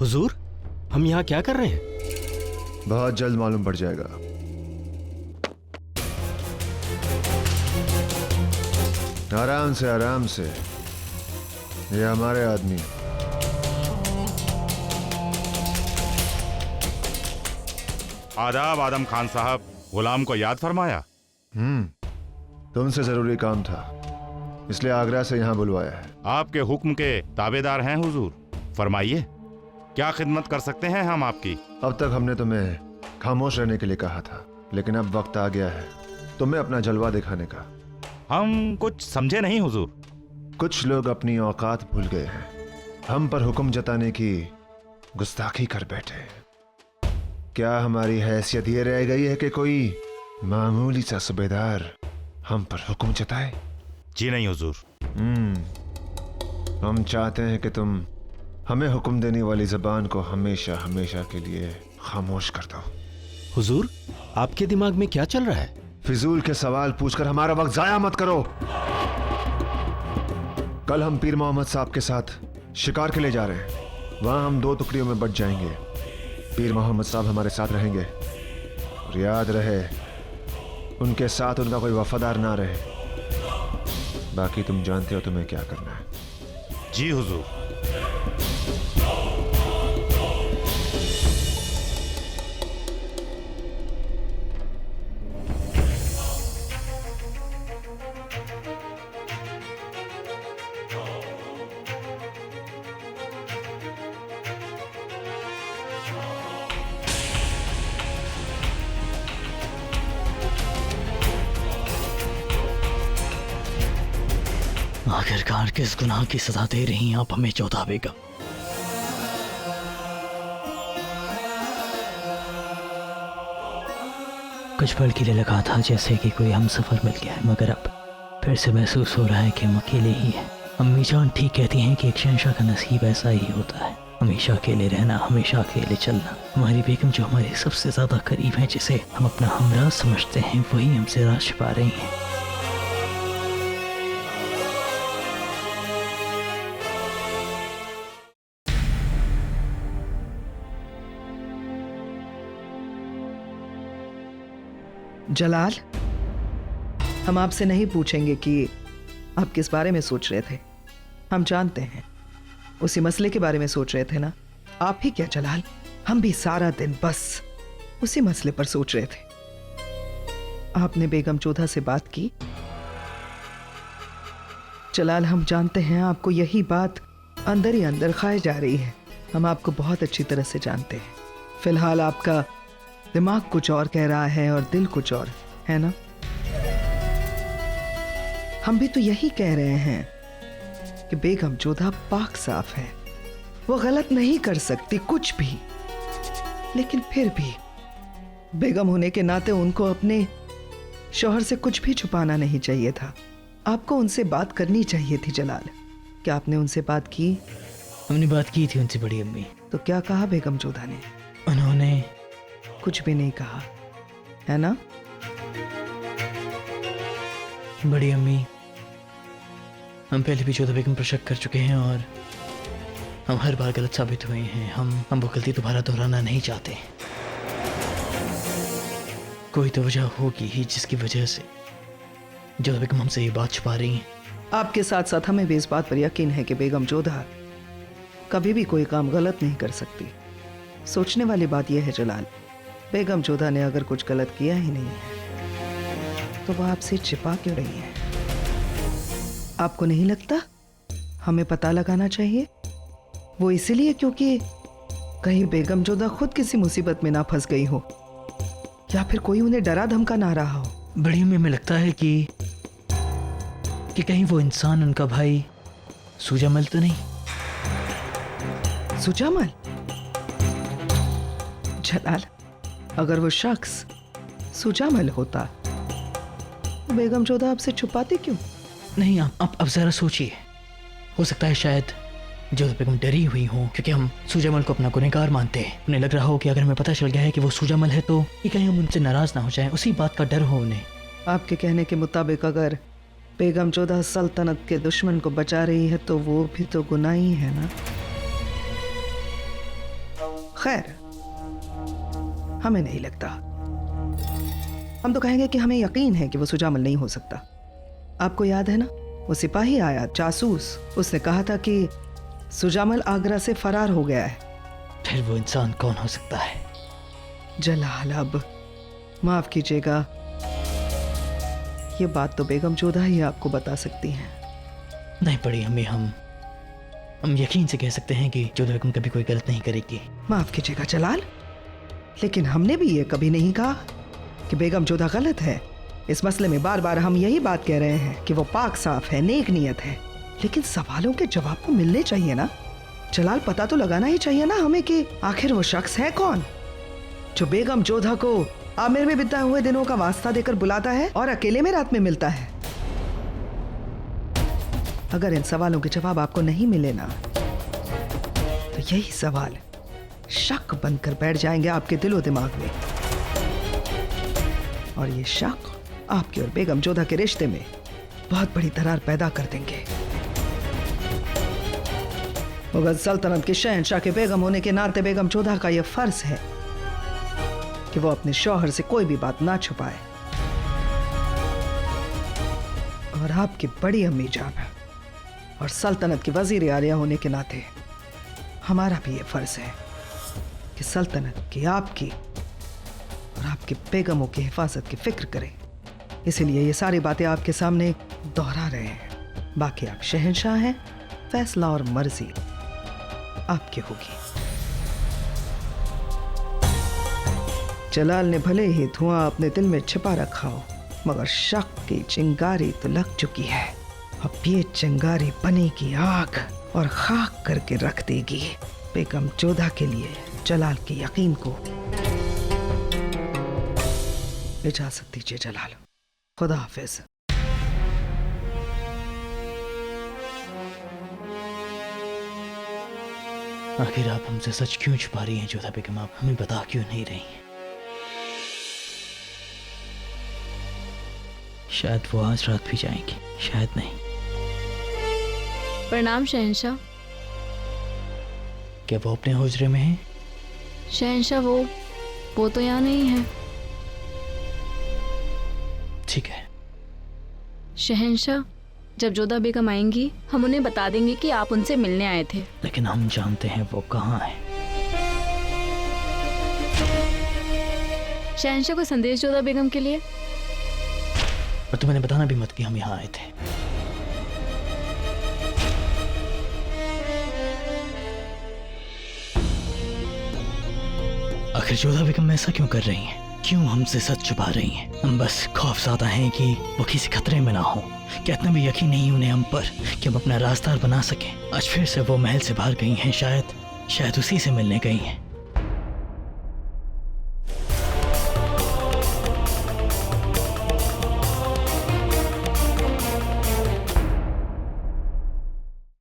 हुजूर, हम यहाँ क्या कर रहे हैं? बहुत जल्द मालूम पड़ जाएगा। आराम से आराम से, ये हमारे आदमी। आदाब आदम खान साहब, गुलाम को याद फरमाया। तुमसे जरूरी काम था, इसलिए आगरा से यहाँ बुलवाया है। आपके हुक्म के ताबेदार हैं हुजूर, फरमाइए क्या खिदमत कर सकते हैं हम आपकी। अब तक हमने तुम्हें खामोश रहने के लिए कहा था, लेकिन अब वक्त आ गया है तुम्हें अपना जलवा दिखाने का। हम कुछ समझे नहीं हुजूर। कुछ लोग अपनी औकात भूल गए हैं, हम पर हुक्म जताने की गुस्ताखी कर बैठे। क्या हमारी हैसियत ये रह गई है कि कोई मामूली सा सूबेदार हम पर हुक्म जताए? जी नहीं हुजूर। हम चाहते हैं कि तुम हमें हुक्म देने वाली जबान को हमेशा हमेशा के लिए खामोश कर दो। हुजूर, आपके दिमाग में क्या चल रहा है? फिजूल के सवाल पूछकर हमारा वक्त जाया मत करो। कल हम पीर मोहम्मद साहब के साथ शिकार के लिए जा रहे हैं। वहां हम 2 टुकड़ियों में बट जाएंगे। पीर मोहम्मद साहब हमारे साथ रहेंगे, और याद रहे उनके साथ उनका कोई वफादार ना रहे। बाकी तुम जानते हो तुम्हें क्या करना है। जी हुजूर। आखिरकार किस गुनाह की सजा दे रही हैं आप हमें जोधा बेगम? कुछ पल के लिए लगा था जैसे कि कोई हम सफर मिल गया है, मगर अब फिर से महसूस हो रहा है कि हम अकेले ही हैं। अम्मी जान ठीक कहती हैं कि एक शहंशाह का नसीब ऐसा ही होता है, हमेशा अकेले रहना, हमेशा अकेले चलना। हमारी बेगम जो हमारे सबसे ज्यादा करीब है, जिसे हम अपना हमराह समझते हैं, वही हमसे राज छिपा रही हैं। जलाल, हम आपसे नहीं पूछेंगे कि आप किस बारे में सोच रहे थे। हम जानते हैं, उसी मसले के बारे में सोच रहे थे ना? आप ही क्या जलाल, हम भी सारा दिन बस उसी मसले पर सोच रहे थे। आपने बेगम जोधा से बात की? जलाल, हम जानते हैं आपको यही बात अंदर ही अंदर खाए जा रही है। हम आपको बहुत अच्छी तरह से जानते हैं। फिलहाल आपका दिमाग कुछ और कह रहा है और दिल कुछ और, है ना? हम भी तो यही कह रहे हैं कि बेगम जोधा पाक साफ है, वो गलत नहीं कर सकती कुछ भी। लेकिन फिर भी बेगम होने के नाते उनको अपने शौहर से कुछ भी छुपाना नहीं चाहिए था। आपको उनसे बात करनी चाहिए थी जलाल। क्या आपने उनसे बात की? हमने बात की थी उनसे बड़ी अम्मी। तो क्या कहा बेगम जोधा ने? उन्होंने कुछ भी नहीं कहा, है ना? बड़ी अम्मी, हम पहले भी जोधा बेगम पर शक कर चुके हैं और हम हर बार गलत साबित हुए हैं। हम वो गलती दोबारा दोहराना नहीं चाहते। कोई तो वजह होगी ही जिसकी वजह से जोधा बेगम हमसे ये बात छुपा रही हैं। आपके साथ साथ हमें भी इस बात पर यकीन है कि बेगम जोधा कभी भी कोई काम गलत नहीं कर सकती। सोचने वाली बात यह है जलाल, बेगम जोधा ने अगर कुछ गलत किया ही नहीं है तो वह आपसे छिपा क्यों रही है? आपको नहीं लगता हमें पता लगाना चाहिए? वो इसीलिए क्योंकि कहीं बेगम जोधा खुद किसी मुसीबत में ना फंस गई हो, या फिर कोई उन्हें डरा धमका ना रहा हो। बड़ी अम्मी, हमें लगता है कि कहीं वो इंसान उनका भाई सूजामल तो नहीं? सुजामल? जलाल, अगर वो शख्स सुजामल होता तो बेगम जोधा आपसे छुपाती क्यों? नहीं, आप अब जरा सोचिए। हो सकता है शायद जोधा बेगम डरी हुई हो क्योंकि हम सूजामल को अपना गुनहगार मानते हैं। उन्हें लग रहा हो कि अगर हमें पता चल गया है कि वो सूजामल है तो ये कहीं हम उनसे नाराज ना हो जाएं, उसी बात का डर हो उन्हें। आपके कहने के मुताबिक अगर बेगम जोधा सल्तनत के दुश्मन को बचा रही है तो वो भी तो गुनाही है ना? खैर, हमें नहीं लगता। हम तो कहेंगे कि हमें यकीन है कि वो सुजामल नहीं हो सकता। आपको याद है ना, वो सिपाही आया, जासूस, उसने कहा था कि सुजामल आगरा से फरार हो गया है। फिर वो इंसान कौन हो सकता है? जलाल, अब माफ कीजिएगा, ये बात तो बेगम जोधा ही आपको बता सकती हैं। नहीं बड़ी अम्मी, हम यकीन से कह सकते हैं कि जोधा बेगम कभी कोई गलत नहीं करेगी। माफ कीजिएगा जलाल, लेकिन हमने भी ये कभी नहीं कहा कि बेगम जोधा गलत है। इस मसले में बार बार हम यही बात कह रहे हैं कि वो पाक साफ है, नेक नीयत है, लेकिन सवालों के जवाब तो मिलने चाहिए ना जलाल। पता तो लगाना ही चाहिए ना हमें कि आखिर वो शख्स है कौन जो बेगम जोधा को आमिर में बिताए हुए दिनों का वास्ता देकर बुलाता है और अकेले में रात में मिलता है। अगर इन सवालों के जवाब आपको नहीं मिले ना, तो यही सवाल शक बनकर बैठ जाएंगे आपके दिलो दिमाग में, और ये शक आपके और बेगम जोधा के रिश्ते में बहुत बड़ी दरार पैदा कर देंगे। मुगल सल्तनत के शहंशाह के बेगम होने के नाते बेगम जोधा का यह फर्ज है कि वो अपने शौहर से कोई भी बात ना छुपाए, और आपकी बड़ी अम्मी जान और सल्तनत की वजीर आलिया होने के नाते हमारा भी ये फर्ज है कि सल्तनत की, आपकी और आपके बेगमों की हिफाजत की फिक्र करें। इसीलिए ये सारी बातें आपके सामने दोहरा रहे हैं। बाकी आप शहंशाह हैं, फैसला और मर्जी आपकी होगी। जलाल ने भले ही धुआं अपने दिल में छिपा रखा हो, मगर शक की चिंगारी तो लग चुकी है। अब ये चिंगारी बनेगी आग और खाक करके रख देगी बेगम जोधा के लिए जलाल के यकीन को। इजाजत दीजिए जलाल, खुदा हाफिज। आखिर आप हमसे सच क्यों छुपा रही हैं जोधा बेगम? आप हमें बता क्यों नहीं रही हैं? शायद वो आज रात भी जाएंगी, शायद नहीं। प्रणाम शहंशाह। क्या वो अपने हुजरे में हैं? शहंशाह वो तो यहाँ नहीं है। ठीक है। शहंशाह, जब जोधा बेगम आएंगी हम उन्हें बता देंगे कि आप उनसे मिलने आए थे। लेकिन हम जानते हैं वो कहाँ है। शहंशाह को संदेश जोधा बेगम के लिए। और तुम्हें बताना भी मत कि हम यहाँ आए थे। आखिर जोधा बेगम ऐसा क्यों कर रही हैं? क्यों हमसे सच छुपा रही हैं? हम बस खौफज़दा हैं कि वो किसी खतरे में ना हो। क्या इतना भी यकीन नहीं उन्हें हम पर कि हम अपना रास्ता बना सकें? आज फिर से वो महल से बाहर गई हैं, शायद उसी से मिलने गई हैं।